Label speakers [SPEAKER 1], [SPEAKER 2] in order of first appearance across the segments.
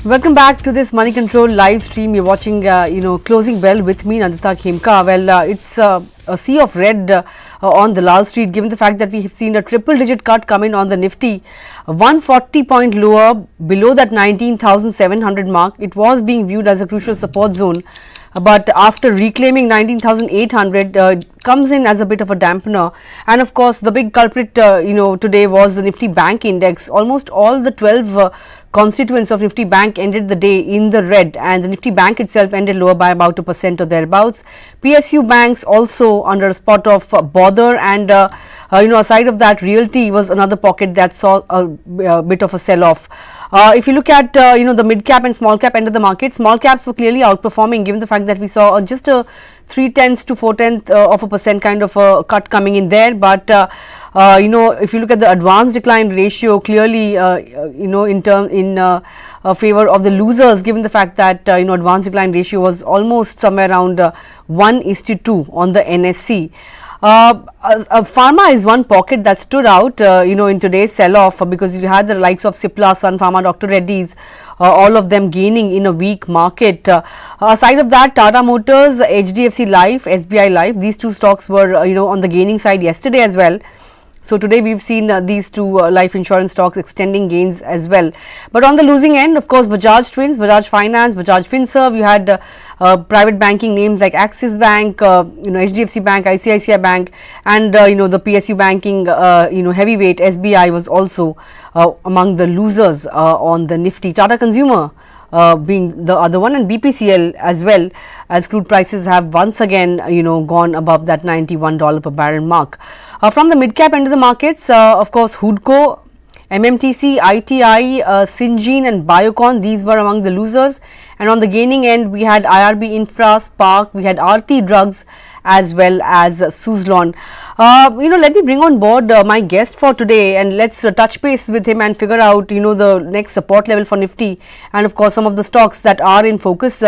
[SPEAKER 1] Welcome back to this Moneycontrol live stream. You're watching, Closing Bell with me, Nandita Khemka. Well, it's a sea of red on the Lal Street, given the fact that we have seen a triple-digit cut come in on the Nifty, 140 point lower below that 19,700 mark. It was being viewed as a crucial support zone. But after reclaiming 19,800, comes in as a bit of a dampener. And of course, the big culprit, today was the Nifty Bank Index. Almost all the 12 constituents of Nifty Bank ended the day in the red, and the Nifty Bank itself ended lower by about 2% or thereabouts. PSU banks also under a spot of bother, and aside of that, realty was another pocket that saw a bit of a sell-off. If you look at the mid cap and small cap end of the market, small caps were clearly outperforming, given the fact that we saw just a 0.3 to 0.4% kind of a cut coming in there. But if you look at the advanced decline ratio, clearly in favor of the losers, given the fact that advanced decline ratio was almost somewhere around 1:2 on the NSE. Pharma is one pocket that stood out, in today's sell-off, because you had the likes of Cipla, Sun Pharma, Dr. Reddy's, all of them gaining in a weak market. Aside of that, Tata Motors, HDFC Life, SBI Life, these two stocks were, on the gaining side yesterday as well. So today we've seen these two life insurance stocks extending gains as well. But on the losing end, of course, Bajaj Twins, Bajaj Finance, Bajaj Finserv, you had private banking names like Axis Bank, HDFC Bank, ICICI Bank, and the PSU banking heavyweight SBI was also among the losers on the Nifty. Tata Consumer being the other one, and BPCL as well, as crude prices have once again gone above that $91 per barrel mark. From the mid cap end of the markets, of course, Hooda, MMTC, ITI, Syngene and Biocon, these were among the losers. And on the gaining end, we had IRB Infra, Spark, we had Aarti Drugs as well as Suzlon. Let me bring on board my guest for today, and let's touch base with him and figure out the next support level for Nifty, and of course some of the stocks that are in focus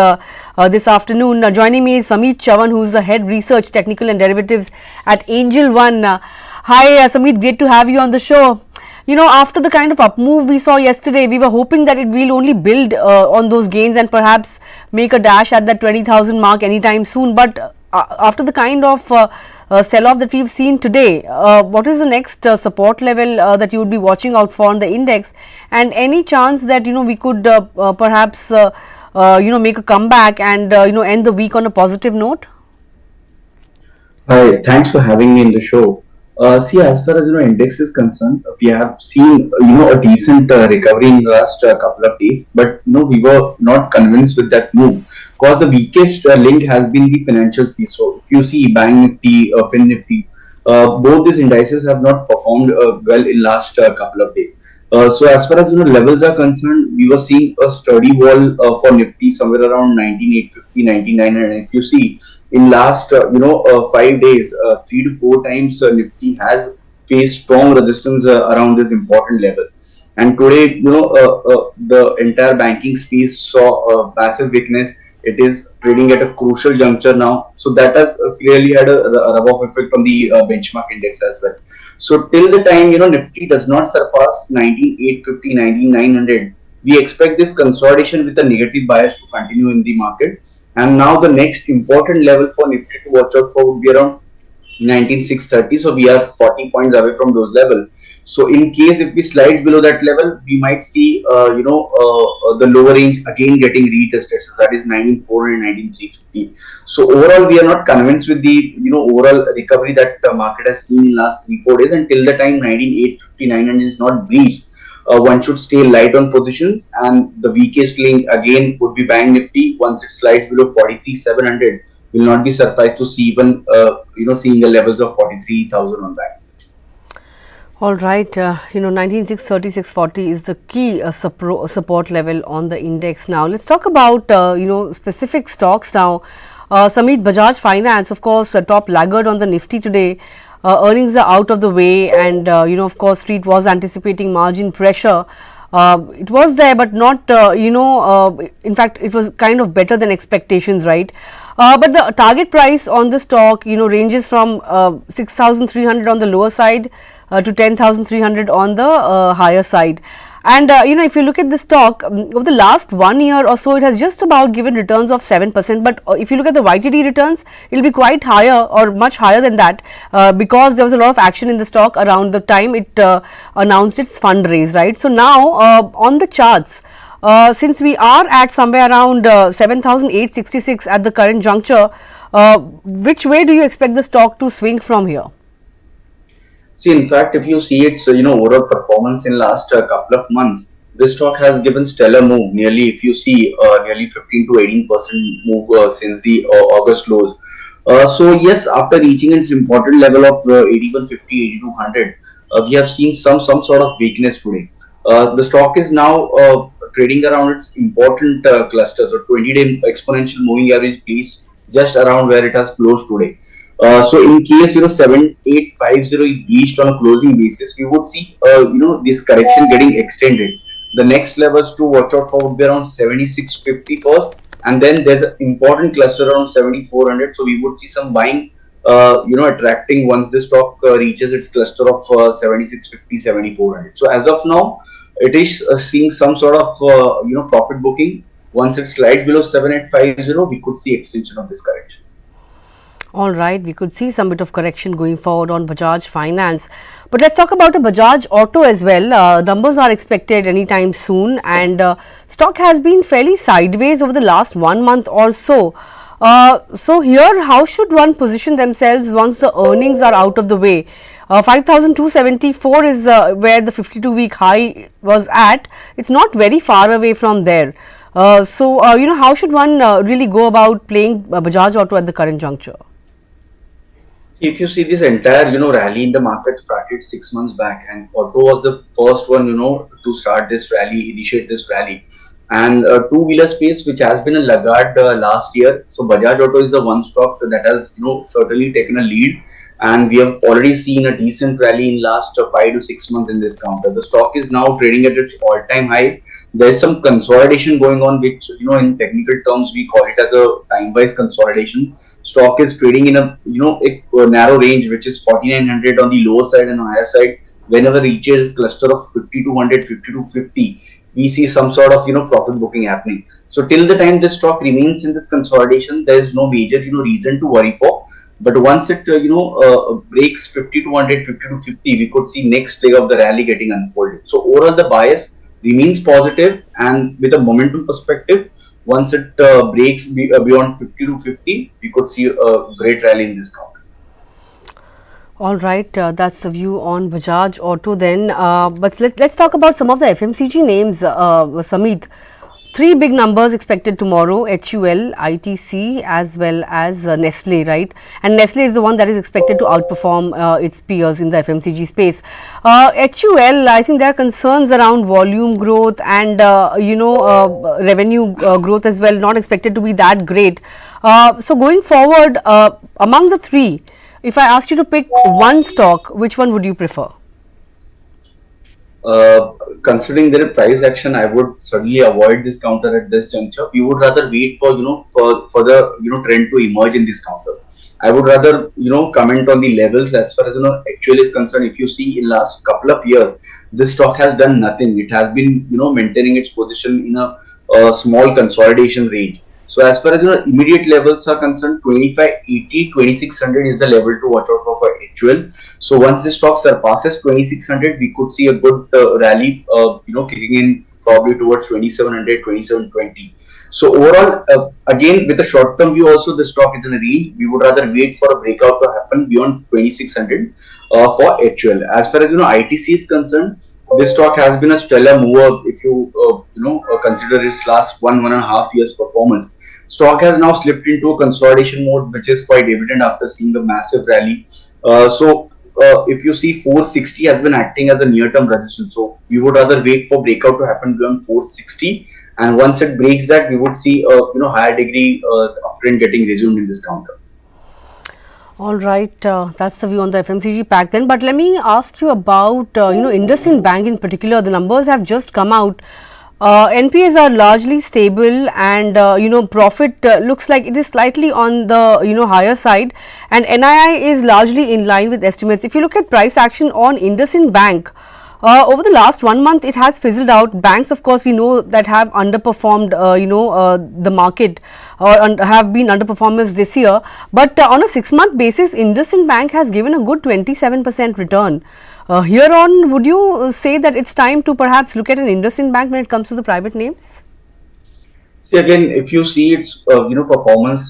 [SPEAKER 1] this afternoon. Joining me is Sameet Chavan, who is the Head Research Technical and Derivatives at Angel One. Hi Sameet, great to have you on the show. After the kind of up move we saw yesterday, we were hoping that it will only build on those gains and perhaps make a dash at that 20,000 mark anytime soon. But after the kind of sell-off that we've seen today, what is the next support level that you would be watching out for on the index, and any chance that we could perhaps make a comeback and end the week on a positive note?
[SPEAKER 2] Hi, thanks for having me in the show. As far as index is concerned, we have seen a decent recovery in the last couple of days, but we were not convinced with that move, because the weakest link has been the financial piece. So if you see Bank Nifty, Fin Nifty, both these indices have not performed well in last couple of days. So as far as levels are concerned, we were seeing a sturdy wall for Nifty somewhere around 19,850, 19,900. And if you see, in last 5 days, 3 to 4 times Nifty has faced strong resistance around these important levels. And today, the entire banking space saw a massive weakness. It is trading at a crucial juncture now. So that has clearly had a rub-off effect on the benchmark index as well. So till the time Nifty does not surpass 19,850, 19,900, we expect this consolidation with a negative bias to continue in the market. And now the next important level for Nifty to watch out for would be around 19,630. So we are 40 points away from those levels. So in case if we slide below that level, we might see the lower range again getting retested. So that is 19,400 and 19,350. So overall, we are not convinced with the overall recovery that the market has seen in last 3-4 days. Until the time 19,850, 900 is not breached, one should stay light on positions, and the weakest link again would be Bank Nifty. Once it slides below 43,700, will not be surprised to see even seeing the levels of 43,000 on Bank.
[SPEAKER 1] All right, 19,630, 640 is the key support level on the index. Now let's talk about specific stocks now. Sameet, Bajaj Finance, of course, top laggard on the Nifty today. Earnings are out of the way, and of course street was anticipating margin pressure. It was there, but not in fact it was kind of better than expectations, right? But the target price on the stock ranges from 6,300 on the lower side to 10,300 on the higher side. And if you look at the stock over the last 1 year or so, it has just about given returns of 7%. But if you look at the YTD returns, it will be quite higher or much higher than that, because there was a lot of action in the stock around the time it announced its fundraise, right? So now on the charts, since we are at somewhere around 7,866 at the current juncture, which way do you expect the stock to swing from here?
[SPEAKER 2] See, in fact, if you see its overall performance in last couple of months, this stock has given stellar move. Nearly, if you see, nearly 15 to 18% move since the August lows. So yes, after reaching its important level of 8150, 8200, we have seen some sort of weakness today. The stock is now trading around its important clusters or 20-day exponential moving average piece, just around where it has closed today. So in case 7850 is reached on a closing basis, we would see this correction getting extended. The next levels to watch out for would be around 7650 first, and then there's an important cluster around 7400. So we would see some buying attracting once the stock reaches its cluster of 7650, 7400. So as of now, it is seeing some sort of profit booking. Once it slides below 7850, we could see extension of this correction.
[SPEAKER 1] All right, we could see some bit of correction going forward on Bajaj Finance. But let's talk about a Bajaj Auto as well. Numbers are expected anytime soon, and stock has been fairly sideways over the last 1 month or so. So here, how should one position themselves once the earnings are out of the way? 5,274 is where the 52-week high was at. It's not very far away from there. So how should one really go about playing Bajaj Auto at the current juncture?
[SPEAKER 2] If you see this entire rally in the market started 6 months back, and Auto was the first one to start this rally, initiate this rally, and two-wheeler space, which has been a laggard last year. So Bajaj Auto is the one stock that has certainly taken a lead, and we have already seen a decent rally in last 5 to 6 months in this counter. The stock is now trading at its all-time high. There is some consolidation going on, which in technical terms we call it as a time-wise consolidation. Stock is trading in a a narrow range, which is 4900 on the lower side and higher side. Whenever it reaches cluster of 5200, 5250, we see some sort of profit booking happening. So till the time this stock remains in this consolidation, there is no major reason to worry for. But once it breaks 5200, 5250, we could see next leg of the rally getting unfolded. So overall, the bias remains positive, and with a momentum perspective, once it breaks beyond 50 to 50, we could see a great rally in this counter.
[SPEAKER 1] All right, that's the view on Bajaj Auto then. But let's talk about some of the FMCG names, Sameet. 3 big numbers expected tomorrow: HUL, ITC, as well as Nestle, right? And Nestle is the one that is expected to outperform its peers in the FMCG space. HUL, I think there are concerns around volume growth and revenue growth as well, not expected to be that great. So going forward, among the 3, if I asked you to pick one stock, which one would you prefer?
[SPEAKER 2] Considering their price action, I would certainly avoid this counter at this juncture. We would rather wait for for the trend to emerge in this counter. I would rather comment on the levels as far as HUL is concerned. If you see in last couple of years, this stock has done nothing. It has been maintaining its position in a small consolidation range. So as far as immediate levels are concerned, 2580, 2600 is the level to watch out for HUL. So once this stock surpasses 2600, we could see a good rally, kicking in probably towards 2700, 2720. So overall, again with a short-term view, also the stock is in a range. We would rather wait for a breakout to happen beyond 2600 for HUL. As far as ITC is concerned, this stock has been a stellar mover. If you consider its last 1.5 years performance, stock has now slipped into a consolidation mode, which is quite evident after seeing a massive rally. If you see, 460 has been acting as a near-term resistance. So we would rather wait for breakout to happen beyond 460, and once it breaks that, we would see a higher degree uptrend getting resumed in this counter.
[SPEAKER 1] All right, that's the view on the FMCG pack then. But let me ask you about IndusInd Bank in particular. The numbers have just come out. NPAs are largely stable, and profit looks like it is slightly on the higher side, and NII is largely in line with estimates. If you look at price action on IndusInd Bank, Over the last 1 month, it has fizzled out. Banks, of course, we know that have underperformed, the market or have been underperformers this year. But on a 6 month basis, IndusInd Bank has given a good 27% return. Here on, would you say that it's time to perhaps look at an IndusInd Bank when it comes to the private names?
[SPEAKER 2] See again, if you see its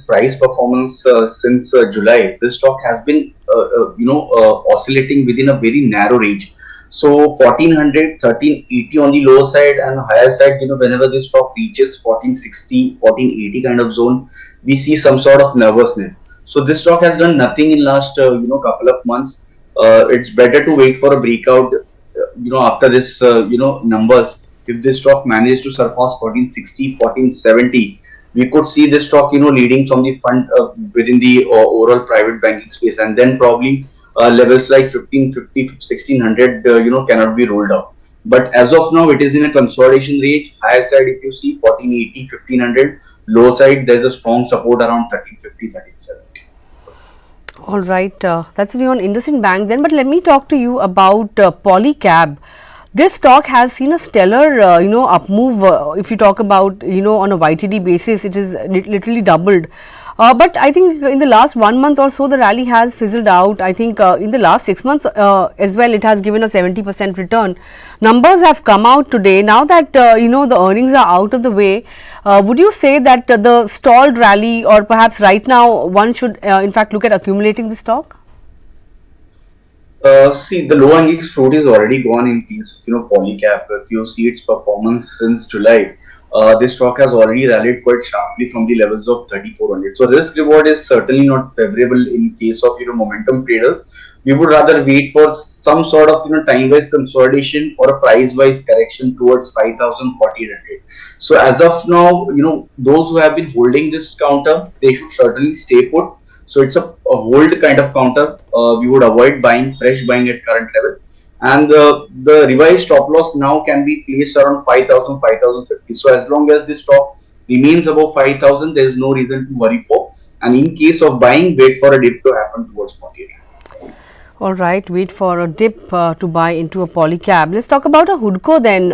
[SPEAKER 2] price performance since July, this stock has been oscillating within a very narrow range. So 1400, 1380 on the lower side and higher side, whenever this stock reaches 1460, 1480 kind of zone, we see some sort of nervousness. So this stock has done nothing in last couple of months. It's better to wait for a breakout after this numbers. If this stock managed to surpass 1460, 1470, we could see this stock leading from the fund within the overall private banking space, and then probably levels like 1550, 1600 cannot be ruled out. But as of now, it is in a consolidation range. Higher side, if you see 1480, 1500, low side there's a strong support around 1350, 1370.
[SPEAKER 1] All right, that's the view on IndusInd Bank then. But let me talk to you about Polycab. This stock has seen a stellar, up move. If you talk about, on a YTD basis, it is literally doubled. But I think in the last 1 month or so, the rally has fizzled out. I think in the last 6 months as well, it has given a 70% return. Numbers have come out today. Now that, the earnings are out of the way, would you say that the stalled rally, or perhaps right now, one should in fact look at accumulating the stock?
[SPEAKER 2] See, the low hanging fruit is already gone in case of, Polycab. If you see its performance since July, this stock has already rallied quite sharply from the levels of 3400. So risk reward is certainly not favorable in case of, momentum traders. We would rather wait for some sort of, time wise consolidation or a price wise correction towards 5000, 4800. So as of now, those who have been holding this counter, they should certainly stay put. So it's a hold kind of counter. We would avoid fresh buying at current level. And the revised stop loss now can be placed around 5000, 5050. So as long as this stock remains above 5000, there is no reason to worry for. And in case of buying, wait for a dip to happen towards 48.
[SPEAKER 1] All right, wait for a dip to buy into a Polycab. Let's talk about a Hoodco then.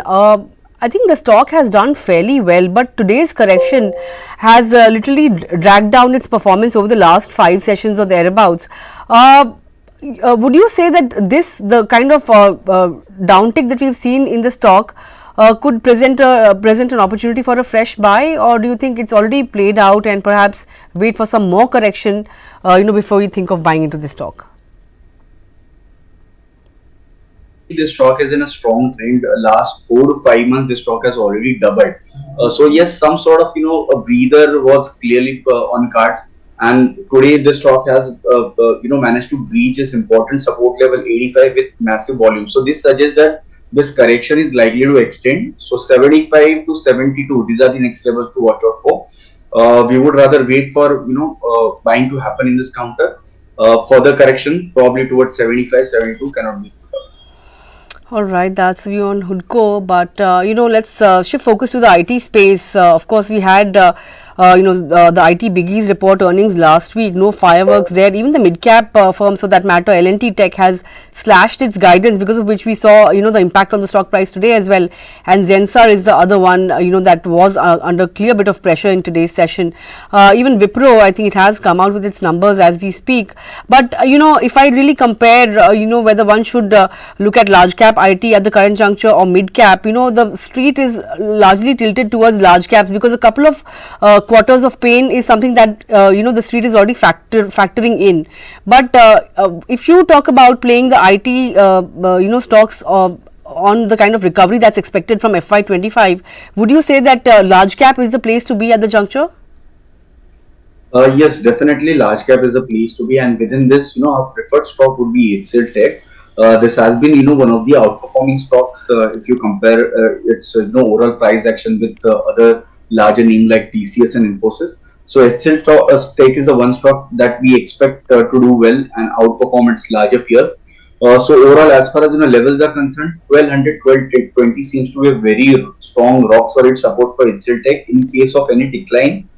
[SPEAKER 1] I think the stock has done fairly well, but today's correction has literally dragged down its performance over the last 5 sessions or thereabouts. Would you say that the kind of downtick that we've seen in the stock could present an opportunity for a fresh buy, or do you think it's already played out and perhaps wait for some more correction, before you think of buying into the stock?
[SPEAKER 2] This stock is in a strong trend. Last 4 to 5 months, this stock has already doubled. So yes, some sort of a breather was clearly on cards, and today this stock has managed to breach its important support level 85 with massive volume. So this suggests that this correction is likely to extend. So 75 to 72, these are the next levels to watch out for. We would rather wait for buying to happen in this counter. Further correction probably towards 75, 72 cannot be.
[SPEAKER 1] All right, that's the view on Hoodco, but let's shift focus to the IT space. Of course, we had the IT biggies report earnings last week. No fireworks there. Even the mid-cap firms, for that matter, L&T Tech has slashed its guidance, because of which we saw the impact on the stock price today as well. And Zensar is the other one that was under clear bit of pressure in today's session. Even Wipro, I think it has come out with its numbers as we speak. But if I really compare, whether one should look at large cap IT at the current juncture or mid cap, the street is largely tilted towards large caps, because a couple of quarters of pain is something that the street is already factoring in. But if you talk about playing the IT stocks on the kind of recovery that's expected from FY25, would you say that large cap is the place to be at the juncture?
[SPEAKER 2] Yes, definitely large cap is the place to be, and within this, our preferred stock would be HCL Tech. This has been, one of the outperforming stocks if you compare its overall price action with other larger names like TCS and Infosys. So HCL Tech is the one stock that we expect to do well and outperform its larger peers. So overall, as far as levels are concerned, 1200, 1220 seems to be a very strong rock solid support for HCL Tech. In case of any decline,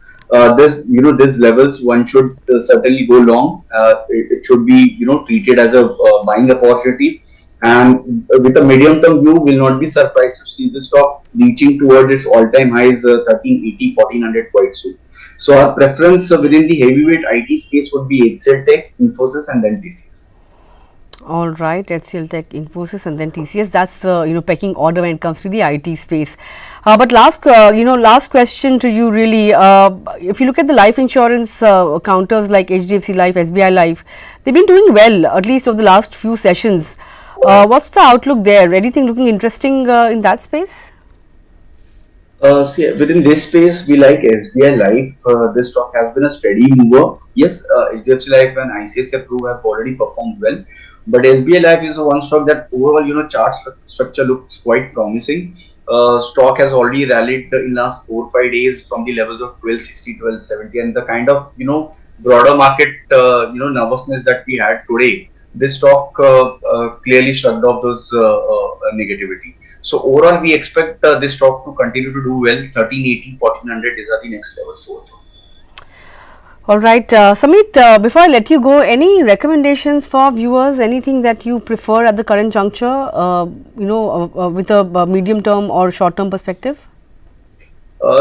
[SPEAKER 2] these levels one should certainly go long. It should be treated as a buying opportunity. And with a medium term view, will not be surprised to see the stock reaching towards its all time highs 1380, 1400 quite soon. So our preference within the heavyweight IT space would be HCL Tech, Infosys, and then TCS.
[SPEAKER 1] All right, HCL Tech, Infosys, and then TCS. That's the pecking order when it comes to the IT space. But last question to you really. If you look at the life insurance counters like HDFC Life, SBI Life, they've been doing well at least over the last few sessions. What's the outlook there? Anything looking interesting in that space?
[SPEAKER 2] See, within this space, we like SBI Life. This stock has been a steady mover. Yes, HDFC Life and ICICI Pru have already performed well, but SBI Life is the one stock that overall, chart structure looks quite promising. Stock has already rallied in last 4 or 5 days from the levels of 1260, 1270, and the kind of broader market nervousness that we had today. This stock clearly shrugged off those negativity. So overall, we expect this stock to continue to do well. 1380, 1400 is the next level. So
[SPEAKER 1] all right, Sameet, before I let you go, any recommendations for viewers? Anything that you prefer at the current juncture, with a medium term or short term perspective?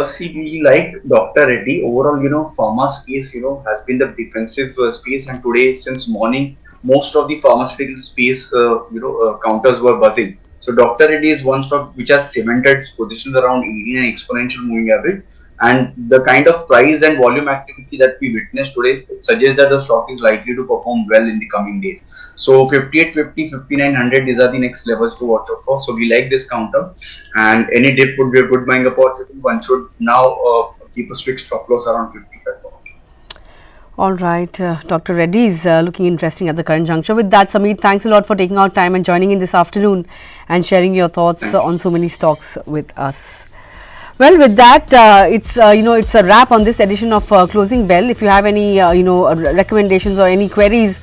[SPEAKER 2] See, we like Dr. Reddy. Overall, pharma space, has been the defensive space, and today, since morning, most of the pharmaceutical space, counters were buzzing. So Dr. Reddy is one stock which has cemented its position around 89 exponential moving average, and the kind of price and volume activity that we witnessed today, it suggests that the stock is likely to perform well in the coming days. So 5850, 5900, these are the next levels to watch out for. So we like this counter, and any dip would be a good buying opportunity. One should now keep a strict stop loss around 55.
[SPEAKER 1] All right, Dr. Reddy is looking interesting at the current juncture. With that, Sameet, thanks a lot for taking out time and joining in this afternoon and sharing your thoughts on so many stocks with us. Well, with that, it's a wrap on this edition of Closing Bell. If you have any recommendations or any queries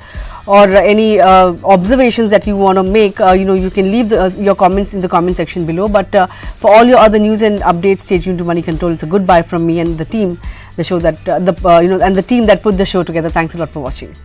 [SPEAKER 1] or any observations that you want to make, you can leave your comments in the comment section below. But for all your other news and updates, stay tuned to Moneycontrol. It's a goodbye from me and the team, the show that and the team that put the show together. Thanks a lot for watching.